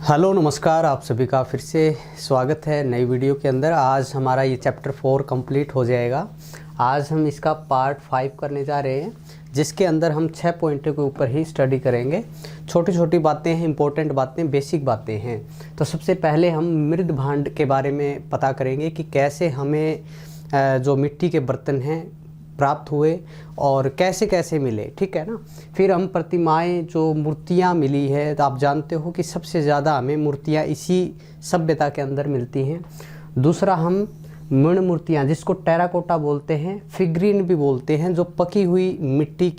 Hello नमस्कार, आप सभी का फिर से स्वागत है नई वीडियो के अंदर। आज हमारा ये चैप्टर 4 कंप्लीट हो जाएगा। आज हम इसका पार्ट 5 करने जा रहे हैं, जिसके अंदर हम 6 पॉइंटों के ऊपर ही स्टडी करेंगे। छोटी छोटी बातें हैं, इंपॉर्टेंट बातें, बेसिक बातें हैं। तो सबसे पहले हम मृद भांड के बारे में पता करेंगे कि कैसे हमें जो मिट्टी के बर्तन हैं प्राप्त हुए और कैसे कैसे मिले, ठीक है ना। फिर हम प्रतिमाएं, जो मूर्तियां मिली है, तो आप जानते हो कि सबसे ज़्यादा हमें मूर्तियां इसी सभ्यता के अंदर मिलती हैं। दूसरा, हम मृण मूर्तियां, जिसको टेराकोटा बोलते हैं, फिगरीन भी बोलते हैं, जो पकी हुई मिट्टी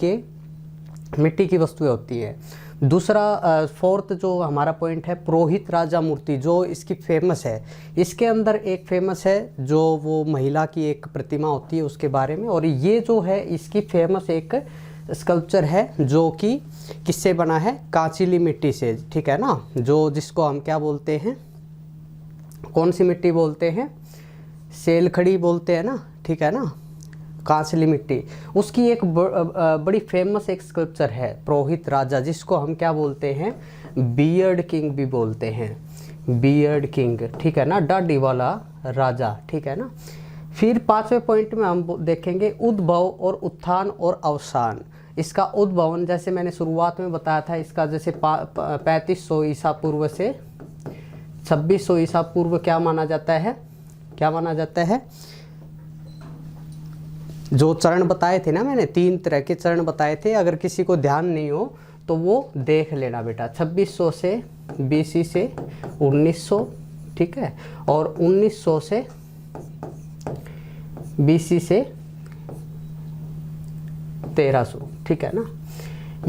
की वस्तुएं होती है। दूसरा फोर्थ जो हमारा पॉइंट है, पुरोहित राजा मूर्ति, जो इसकी फेमस है। इसके अंदर एक फेमस है जो वो महिला की एक प्रतिमा होती है, उसके बारे में। और ये जो है इसकी फेमस एक स्कल्पचर है जो कि किससे बना है, कांचिली मिट्टी से, ठीक है ना। जो जिसको हम क्या बोलते हैं, कौन सी मिट्टी बोलते हैं, सेलखड़ी बोलते हैं ना, ठीक है ना, कांचली मिट्टी। उसकी एक बड़ी फेमस एक स्कल्पचर है, पुरोहित राजा, जिसको हम क्या बोलते हैं, बियर्ड किंग भी बोलते हैं, बियर्ड किंग, ठीक है ना, दाढ़ी वाला राजा, ठीक है ना। फिर 5वें पॉइंट में हम देखेंगे उद्भव और उत्थान और अवसान। इसका उद्भवन, जैसे मैंने शुरुआत में बताया था, इसका जैसे 3500 ईसा पूर्व से 2600 ईसा पूर्व क्या माना जाता है, जो चरण बताए थे ना मैंने, 3 तरह के चरण बताए थे। अगर किसी को ध्यान नहीं हो तो वो देख लेना बेटा। 2600 से BC से 1900, ठीक है, और 1900 से BC से 1300, ठीक है ना।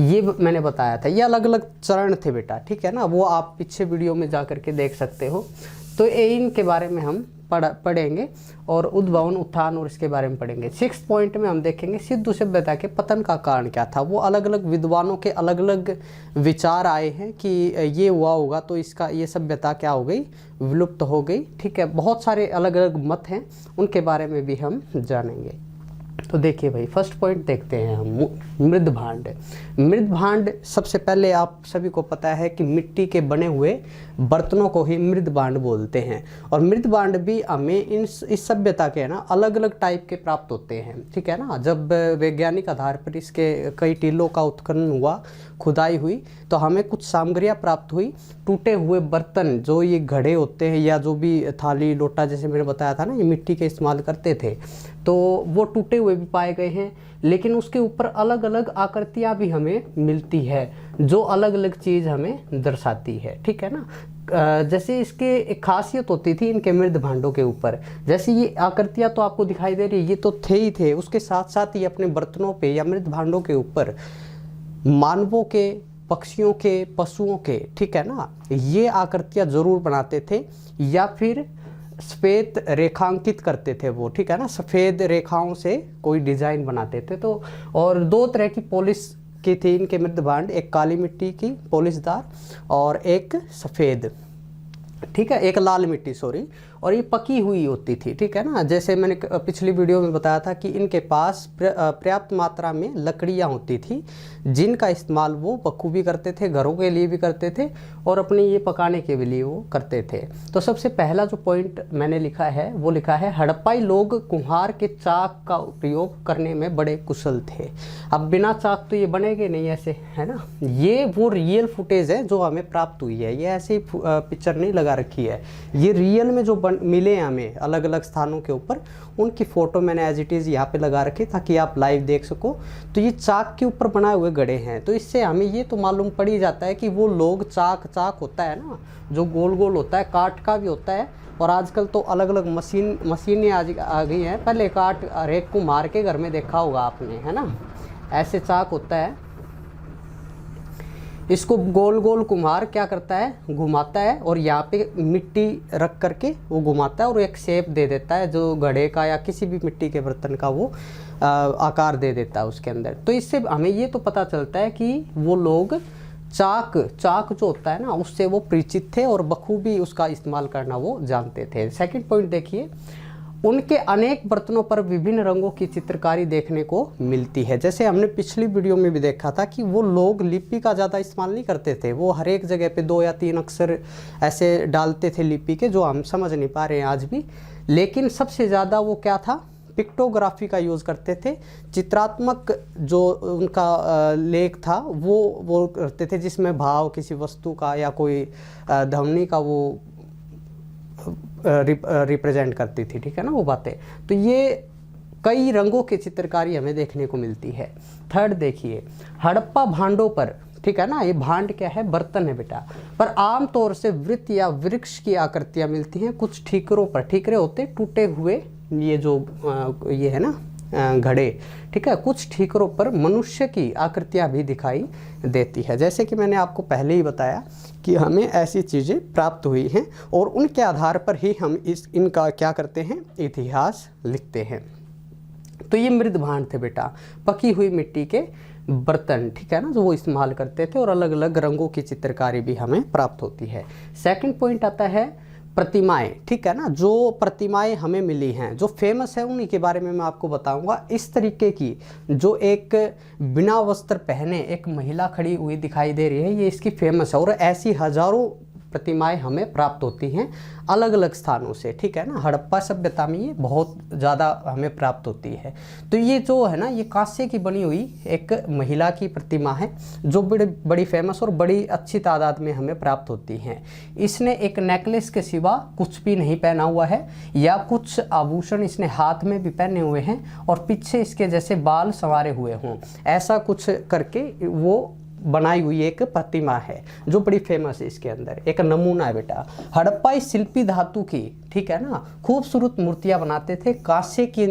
ये मैंने बताया था, ये अलग अलग चरण थे बेटा, ठीक है ना। वो आप पीछे वीडियो में जा करके देख सकते हो। तो इनके बारे में हम पढ़ेंगे और उद्भवन, उत्थान और इसके बारे में पढ़ेंगे। 6 पॉइंट में हम देखेंगे सिंधु सभ्यता के पतन का कारण क्या था। वो अलग अलग विद्वानों के अलग अलग विचार आए हैं कि ये हुआ होगा तो इसका ये सभ्यता क्या हो गई, विलुप्त हो गई, ठीक है। बहुत सारे अलग अलग मत हैं, उनके बारे में भी हम जानेंगे। तो देखिए भाई, फर्स्ट पॉइंट देखते हैं हम, मृद भांड। मृद भांड, सबसे पहले आप सभी को पता है कि मिट्टी के बने हुए बर्तनों को ही मृद भांड बोलते हैं। और मृद भांड भी हमें इस सभ्यता के ना अलग अलग टाइप के प्राप्त होते हैं, ठीक है ना। जब वैज्ञानिक आधार पर इसके कई टीलों का उत्खनन हुआ, खुदाई हुई, तो हमें कुछ सामग्रियाँ प्राप्त हुई। टूटे हुए बर्तन, जो ये घड़े होते हैं या जो भी थाली लोटा, जैसे मैंने बताया था ना, ये मिट्टी के इस्तेमाल करते थे, तो वो टूटे हुए भी पाए गए हैं। लेकिन उसके ऊपर अलग अलग आकृतियाँ भी हमें मिलती है, जो अलग अलग चीज़ हमें दर्शाती है, ठीक है ना। जैसे इसके एक खासियत होती थी इनके मृद भांडों के ऊपर, जैसे ये आकृतियाँ तो आपको दिखाई दे रही है, ये तो थे ही थे, उसके साथ साथ ये अपने बर्तनों पे या मृद भांडों के ऊपर मानवों के, पक्षियों के, पशुओं के, ठीक है ना, ये आकृतियाँ जरूर बनाते थे। या फिर सफ़ेद रेखांकित करते थे वो, ठीक है ना, सफ़ेद रेखाओं से कोई डिज़ाइन बनाते थे। तो और 2 तरह की पॉलिश की थी इनके मृद भांड, एक काली मिट्टी की पॉलिशदार और एक सफ़ेद, ठीक है, एक लाल मिट्टी, सॉरी, और ये पकी हुई होती थी, ठीक है ना। जैसे मैंने पिछली वीडियो में बताया था कि इनके पास पर्याप्त मात्रा में लकड़ियाँ होती थी, जिनका इस्तेमाल वो बखूबी करते थे, घरों के लिए भी करते थे और अपने ये पकाने के लिए वो करते थे। तो सबसे पहला जो पॉइंट मैंने लिखा है वो लिखा है, हड़प्पाई लोग कुम्हार के चाक का उपयोग करने में बड़े कुशल थे। अब बिना चाक तो ये बनेगे नहीं ऐसे, है ना। ये वो रियल फुटेज है जो हमें प्राप्त हुई है, ये ऐसे ही पिक्चर नहीं लगा रखी है, ये रियल में जो मिले हमें अलग अलग स्थानों के ऊपर, उनकी फ़ोटो मैंने एज इट इज़ यहाँ पे लगा रखी ताकि आप लाइव देख सको। तो ये चाक के ऊपर बनाए हुए गड़े हैं, तो इससे हमें ये तो मालूम पड़ ही जाता है कि वो लोग चाक होता है ना, जो गोल गोल होता है, काठ का भी होता है। और आजकल तो अलग अलग मशीनें आ गई हैं। पहले काठ रेक को मार के घर में देखा होगा आपने, है ना, ऐसे चाक होता है। इसको गोल गोल कुम्हार क्या करता है, घुमाता है और यहाँ पे मिट्टी रख करके वो घुमाता है और एक शेप दे देता है, जो घड़े का या किसी भी मिट्टी के बर्तन का वो आकार दे देता है उसके अंदर। तो इससे हमें ये तो पता चलता है कि वो लोग चाक जो होता है ना, उससे वो परिचित थे और बखूबी उसका इस्तेमाल करना वो जानते थे। सेकंड पॉइंट देखिए, उनके अनेक बर्तनों पर विभिन्न रंगों की चित्रकारी देखने को मिलती है। जैसे हमने पिछली वीडियो में भी देखा था कि वो लोग लिपि का ज़्यादा इस्तेमाल नहीं करते थे, वो हर एक जगह पे 2 या 3 अक्षर ऐसे डालते थे लिपि के, जो हम समझ नहीं पा रहे हैं आज भी। लेकिन सबसे ज़्यादा वो क्या था, पिक्टोग्राफी का यूज़ करते थे। चित्रात्मक जो उनका लेख था वो करते थे, जिसमें भाव किसी वस्तु का या कोई ध्वनि का वो रिप्रेजेंट करती थी, ठीक है ना वो बातें। तो ये कई रंगों की चित्रकारी हमें देखने को मिलती है। थर्ड देखिए, हड़प्पा भांडों पर, ठीक है ना, ये भांड क्या है, बर्तन है बेटा, पर आमतौर से वृत्त या वृक्ष की आकृतियाँ मिलती हैं। कुछ ठीकरों पर, ठीकरे होते टूटे हुए, ये जो ये है ना घड़े, ठीक है, कुछ ठीकरों पर मनुष्य की आकृतियाँ भी दिखाई देती है। जैसे कि मैंने आपको पहले ही बताया कि हमें ऐसी चीज़ें प्राप्त हुई हैं और उनके आधार पर ही हम इनका क्या करते हैं, इतिहास लिखते हैं। तो ये मृद भांड थे बेटा, पकी हुई मिट्टी के बर्तन, ठीक है ना, जो वो इस्तेमाल करते थे, और अलग अलग रंगों की चित्रकारी भी हमें प्राप्त होती है। सेकंड पॉइंट आता है प्रतिमाएं, ठीक है ना, जो प्रतिमाएं हमें मिली हैं, जो फेमस है, उन्हीं के बारे में मैं आपको बताऊंगा। इस तरीके की जो एक बिना वस्त्र पहने एक महिला खड़ी हुई दिखाई दे रही है, ये इसकी फेमस है, और ऐसी हजारों प्रतिमाएं हमें प्राप्त होती हैं अलग अलग स्थानों से, ठीक है ना। हड़प्पा सभ्यता में ये बहुत ज़्यादा हमें प्राप्त होती है। तो ये जो है ना, ये कांसे की बनी हुई एक महिला की प्रतिमा है, जो बड़ी फेमस और बड़ी अच्छी तादाद में हमें प्राप्त होती हैं। इसने एक नेकलेस के सिवा कुछ भी नहीं पहना हुआ है, या कुछ आभूषण इसने हाथ में भी पहने हुए हैं, और पीछे इसके जैसे बाल संवारे हुए हों, ऐसा कुछ करके वो बनाई हुई एक प्रतिमा है, जो बड़ी फेमस है। इसके अंदर एक नमूना है बेटा। हड़प्पाई शिल्पी धातु की, ठीक है ना, खूबसूरत मूर्तियां बनाते थे। कांसे की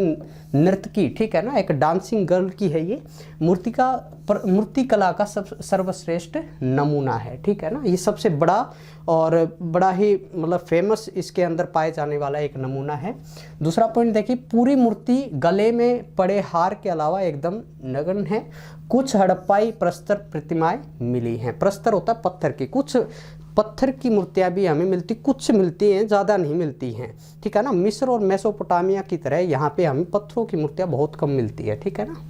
नर्तकी, ठीक है ना, एक डांसिंग गर्ल की है ये मूर्ति कला का सर्वश्रेष्ठ नमूना है, ठीक है ना। ये सबसे बड़ा और बड़ा ही मतलब फेमस इसके अंदर पाए जाने वाला एक नमूना है। दूसरा पॉइंट देखिए, पूरी मूर्ति गले में पड़े हार के अलावा एकदम नग्न है। कुछ हड़प्पाई प्रस्तर प्रतिमाएं मिली हैं। प्रस्तर होता है पत्थर की, कुछ पत्थर की मूर्तियां भी हमें मिलती, कुछ मिलती हैं, ज़्यादा नहीं मिलती हैं, ठीक है ना। मिस्र और मेसोपोटामिया की तरह यहाँ पे हमें पत्थरों की मूर्तियां बहुत कम मिलती है, ठीक है ना।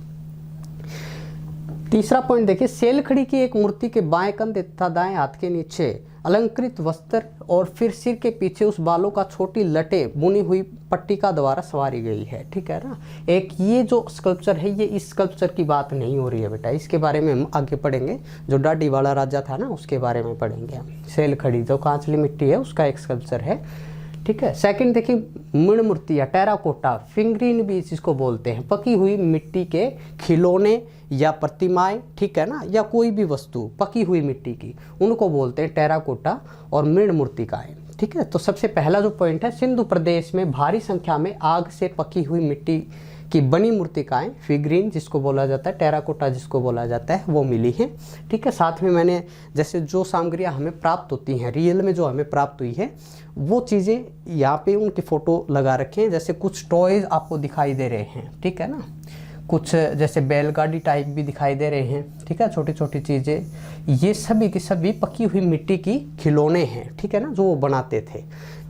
तीसरा पॉइंट देखिए, सेलखड़ी की एक मूर्ति के बाएं कंधे तथा दाएं हाथ के नीचे अलंकृत वस्त्र और फिर सिर के पीछे उस बालों का छोटी लटे बुनी हुई पट्टिका द्वारा सवारी गई है, ठीक है ना। एक ये जो स्कल्पचर है, ये इस स्कल्पचर की बात नहीं हो रही है बेटा, इसके बारे में हम आगे पढ़ेंगे। जो डाडी वाला राजा था ना, उसके बारे में पढ़ेंगे हम। सेलखड़ी जो कांचली मिट्टी है, उसका एक स्कल्पचर है, ठीक है। सेकंड देखिए, मृण मूर्ति या टेराकोटा, फिंगरीन भी इसको बोलते हैं। पकी हुई मिट्टी के खिलौने या प्रतिमाएं, ठीक है ना, या कोई भी वस्तु पकी हुई मिट्टी की, उनको बोलते हैं टेराकोटा और मृण मूर्तिकाएं, ठीक है। तो सबसे पहला जो पॉइंट है, सिंधु प्रदेश में भारी संख्या में आग से पकी हुई मिट्टी की बनी मूर्तिकाएं, फिगरीन जिसको बोला जाता है, टेराकोटा जिसको बोला जाता है, वो मिली हैं, ठीक है। साथ में मैंने जैसे जो सामग्रियां हमें प्राप्त होती हैं रियल में, जो हमें प्राप्त हुई है, वो चीज़ें यहाँ पे उनकी फ़ोटो लगा रखे हैं। जैसे कुछ टॉयज़ आपको दिखाई दे रहे हैं, ठीक है ना, कुछ जैसे बैलगाड़ी टाइप भी दिखाई दे रहे हैं, ठीक है, छोटी छोटी चीज़ें, ये सभी की सभी पकी हुई मिट्टी की खिलौने हैं, ठीक है ना, जो वो बनाते थे,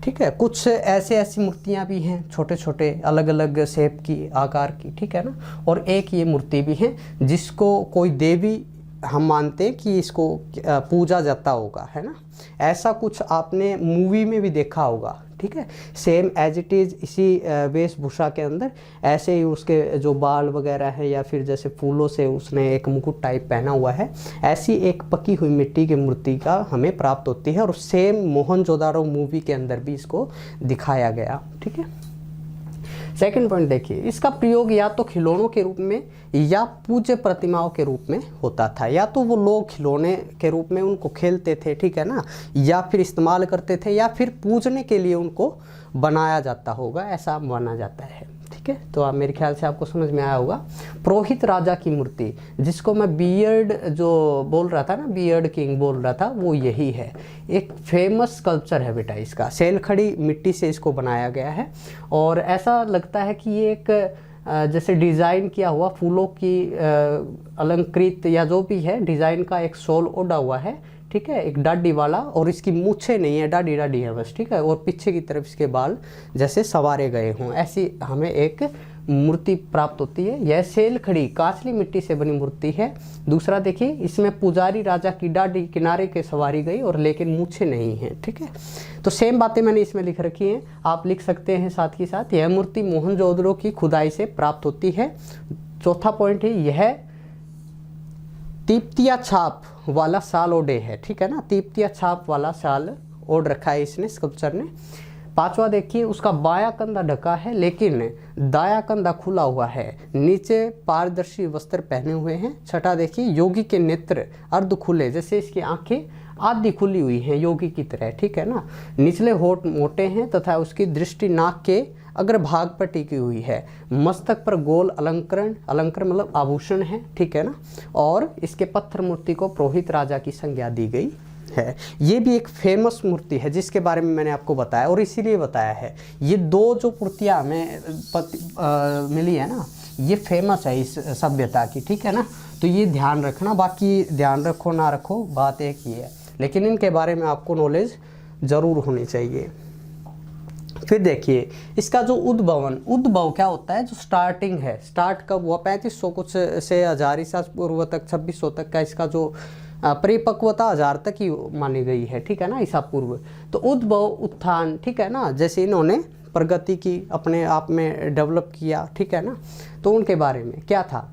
ठीक है। कुछ ऐसी मूर्तियाँ भी हैं, छोटे छोटे अलग अलग शेप की, आकार की, ठीक है ना। और एक ये मूर्ति भी है जिसको कोई देवी हम मानते हैं कि इसको पूजा जाता होगा, है ना। ऐसा कुछ आपने मूवी में भी देखा होगा, ठीक है, सेम एज इट इज़ इसी वेशभूषा के अंदर ऐसे ही उसके जो बाल वगैरह है, या फिर जैसे फूलों से उसने एक मुकुट टाइप पहना हुआ है, ऐसी एक पकी हुई मिट्टी की मूर्ति का हमें प्राप्त होती है। और सेम मोहनजोदाड़ो मूवी के अंदर भी इसको दिखाया गया, ठीक है। सेकंड पॉइंट देखिए, इसका प्रयोग या तो खिलौनों के रूप में या पूज्य प्रतिमाओं के रूप में होता था। या तो वो लोग खिलौने के रूप में उनको खेलते थे, ठीक है ना, या फिर इस्तेमाल करते थे, या फिर पूजने के लिए उनको बनाया जाता होगा, ऐसा माना जाता है, ठीक है। तो आप मेरे ख्याल से आपको समझ में आया होगा। पुरोहित राजा की मूर्ति, जिसको मैं बियर्ड जो बोल रहा था ना, बियर्ड किंग बोल रहा था, वो यही है। एक फेमस स्कल्पचर है बेटा इसका, सेलखड़ी मिट्टी से इसको बनाया गया है। और ऐसा लगता है कि ये एक जैसे डिज़ाइन किया हुआ फूलों की अलंकृत या जो भी है डिज़ाइन का एक शॉल ओढ़ा हुआ है, ठीक है, एक डाडी वाला, और इसकी मूछें नहीं है, डाडी डाडी है बस, ठीक है, और पीछे की तरफ इसके बाल जैसे सवारे गए हों, ऐसी हमें एक मूर्ति प्राप्त होती है। यह सेल खड़ी कांचली मिट्टी से बनी मूर्ति है। दूसरा देखिए, इसमें पुजारी राजा की डाडी किनारे के सवारी गई और लेकिन मूछें नहीं हैं, ठीक है। तो सेम बातें मैंने इसमें लिख रखी हैं, आप लिख सकते हैं साथ ही साथ। यह मूर्ति मोहनजोदड़ो की खुदाई से प्राप्त होती है। चौथा पॉइंट है, यह तिब्बतिया छाप वाला शाल ओढ़े है, ठीक है ना, तिब्बतिया छाप वाला शाल ओढ़ रखा है इसने, स्कल्पचर ने। पांचवा देखिए, उसका बायां कंधा ढका है लेकिन दायां कंधा खुला हुआ है, नीचे पारदर्शी वस्त्र पहने हुए हैं। छठा देखिए, योगी के नेत्र अर्ध खुले, जैसे इसकी आंखें आधी खुली हुई हैं योगी की तरह, ठीक है ना। निचले होठ मोटे हैं तथा उसकी दृष्टि नाक के अग्रभाग पर टिकी हुई है। मस्तक पर गोल अलंकरण मतलब आभूषण है, ठीक है ना। और इसके पत्थर मूर्ति को पुरोहित राजा की संज्ञा दी गई है। ये भी एक फेमस मूर्ति है जिसके बारे में मैंने आपको बताया, और इसीलिए बताया है ये दो जो मूर्तियाँ हमें मिली है ना, ये फेमस है इस सभ्यता की, ठीक है ना। तो ये ध्यान रखना, बाकी ध्यान रखो ना रखो बात एक ही है, लेकिन इनके बारे में आपको नॉलेज ज़रूर होनी चाहिए। फिर देखिए, इसका जो उद्भव क्या होता है, जो स्टार्टिंग है, स्टार्ट कब हुआ, 3500 कुछ से 1000 ईसा पूर्व तक, 2600 तक का इसका जो परिपक्वता 1000 तक ही मानी गई है, ठीक है ना, ईसा पूर्व। तो उद्भव उत्थान, ठीक है ना, जैसे इन्होंने प्रगति की, अपने आप में डेवलप किया, ठीक है ना। तो उनके बारे में क्या था,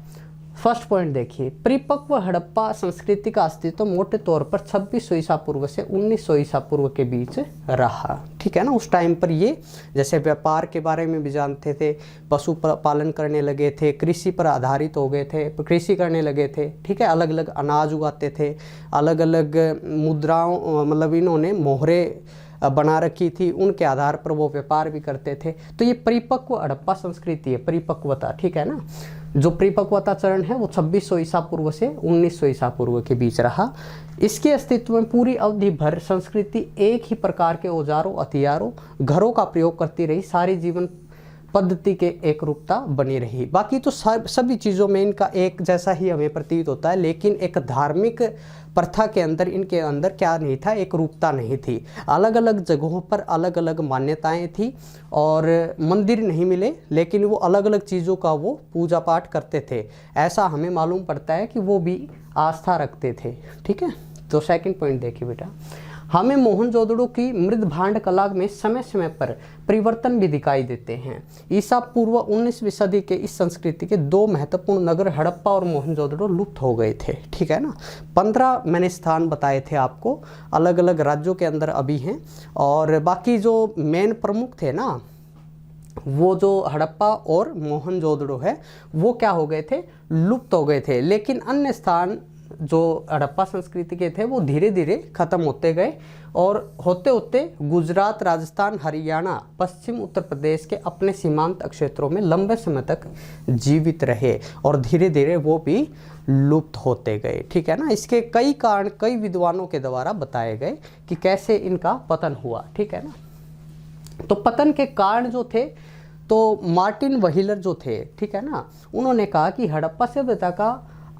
फर्स्ट पॉइंट देखिए, परिपक्व हड़प्पा संस्कृति का अस्तित्व मोटे तौर पर 2600 ईसा पूर्व से 1900 ईसा पूर्व के बीच रहा, ठीक है ना। उस टाइम पर ये जैसे व्यापार के बारे में भी जानते थे, पशु पालन करने लगे थे, कृषि पर आधारित हो गए थे, कृषि करने लगे थे, ठीक है, अलग अलग अनाज उगाते थे, अलग अलग मुद्राओं मतलब इन्होंने मोहरे बना रखी थी, उनके आधार पर वो व्यापार भी करते थे। तो ये परिपक्व हड़प्पा संस्कृति है, परिपक्वता, ठीक है ना। जो परिपक्वता चरण है वो 2600 ईसा पूर्व से 1900 ईसा पूर्व के बीच रहा। इसके अस्तित्व में पूरी अवधि भर संस्कृति एक ही प्रकार के औजारों, हथियारों, घरों का प्रयोग करती रही, सारी जीवन पद्धति के एक रूपता बनी रही। बाकी तो सभी चीज़ों में इनका एक जैसा ही हमें प्रतीत होता है, लेकिन एक धार्मिक प्रथा के अंदर इनके अंदर क्या नहीं था, एक रूपता नहीं थी। अलग अलग जगहों पर अलग अलग मान्यताएं थी और मंदिर नहीं मिले, लेकिन वो अलग अलग चीज़ों का वो पूजा पाठ करते थे। ऐसा हमें मालूम पड़ता है कि वो भी आस्था रखते थे, ठीक है। तो सेकंड पॉइंट देखिए बेटा, हमें मोहनजोदड़ो की मृद भांड कला में समय समय पर परिवर्तन भी दिखाई देते हैं। ईसा पूर्व 19वीं सदी के इस संस्कृति के दो महत्वपूर्ण नगर हड़प्पा और मोहनजोदड़ो लुप्त हो गए थे, ठीक है ना। 15 मैंने स्थान बताए थे आपको, अलग अलग राज्यों के अंदर अभी हैं, और बाकी जो मेन प्रमुख थे ना, वो जो हड़प्पा और मोहनजोदड़ो है वो क्या हो गए थे, लुप्त हो गए थे। लेकिन अन्य स्थान जो हड़प्पा संस्कृति के थे वो धीरे धीरे खत्म होते गए, और होते होते गुजरात, राजस्थान, हरियाणा, पश्चिम उत्तर प्रदेश के अपने सीमांत क्षेत्रों में लंबे समय तक जीवित रहे, और धीरे धीरे वो भी लुप्त होते गए, ठीक है ना। इसके कई कारण कई विद्वानों के द्वारा बताए गए कि कैसे इनका पतन हुआ, ठीक है ना। तो पतन के कारण जो थे, तो मार्टिन व्हीलर जो थे, ठीक है ना, उन्होंने कहा कि हड़प्पा सभ्यता का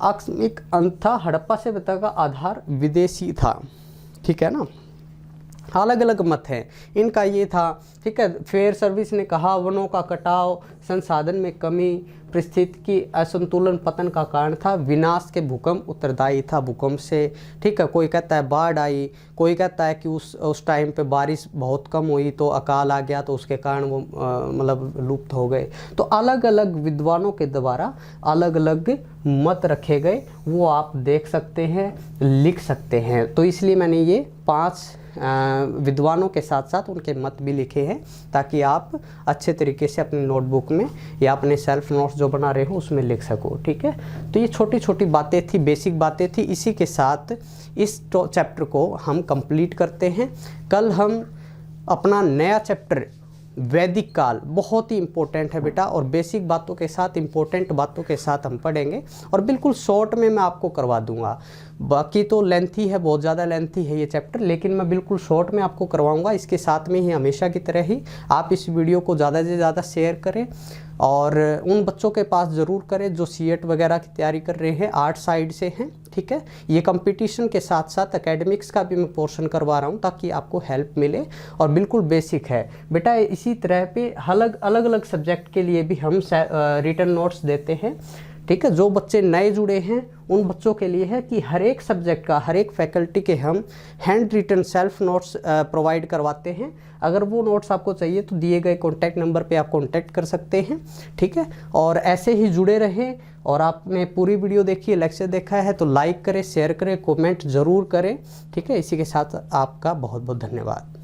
आकस्मिक अंत था, हड़प्पा सभ्यता का आधार विदेशी था, ठीक है ना। अलग अलग मत हैं इनका, ये था, ठीक है। फेयर सर्विस ने कहा वनों का कटाव, संसाधन में कमी, परिस्थिति असंतुलन पतन का कारण था, विनाश के भूकंप उत्तरदायी था भूकंप से, ठीक है। कोई कहता है बाढ़ आई, कोई कहता है कि उस टाइम पे बारिश बहुत कम हुई तो अकाल आ गया, तो उसके कारण वो मतलब लुप्त हो गए। तो अलग अलग विद्वानों के द्वारा अलग अलग मत रखे गए, वो आप देख सकते हैं, लिख सकते हैं। तो इसलिए मैंने ये 5 विद्वानों के साथ साथ उनके मत भी लिखे हैं, ताकि आप अच्छे तरीके से अपनी नोटबुक में या अपने सेल्फ नोट्स जो बना रहे हो उसमें लिख सको, ठीक है। तो ये छोटी छोटी बातें थी, बेसिक बातें थी। इसी के साथ इस चैप्टर को हम कंप्लीट करते हैं। कल हम अपना नया चैप्टर वैदिक काल, बहुत ही इम्पोर्टेंट है बेटा, और बेसिक बातों के साथ, इम्पोर्टेंट बातों के साथ हम पढ़ेंगे, और बिल्कुल शॉर्ट में मैं आपको करवा दूंगा। बाकी तो लेंथी है, बहुत ज़्यादा लेंथी है ये चैप्टर, लेकिन मैं बिल्कुल शॉर्ट में आपको करवाऊंगा। इसके साथ में ही हमेशा की तरह ही आप इस वीडियो को ज़्यादा से ज़्यादा शेयर करें, और उन बच्चों के पास ज़रूर करें जो सीएट वगैरह की तैयारी कर रहे हैं, आर्ट साइड से हैं, ठीक है। ये कंपटीशन के साथ साथ एकेडमिक्स का भी मैं पोर्शन करवा रहा हूँ ताकि आपको हेल्प मिले, और बिल्कुल बेसिक है बेटा। इसी तरह पे अलग अलग सब्जेक्ट के लिए भी हम रिटन नोट्स देते हैं, ठीक है। जो बच्चे नए जुड़े हैं उन बच्चों के लिए है कि हर एक सब्जेक्ट का, हर एक फैकल्टी के हम handwritten self notes provide करवाते हैं। अगर वो नोट्स आपको चाहिए तो दिए गए कॉन्टैक्ट नंबर पे आप कॉन्टैक्ट कर सकते हैं, ठीक है। और ऐसे ही जुड़े रहें। और आपने पूरी वीडियो देखी है, लेक्चर देखा है तो लाइक करें, शेयर करें, कमेंट ज़रूर करें, ठीक है। इसी के साथ आपका बहुत बहुत धन्यवाद।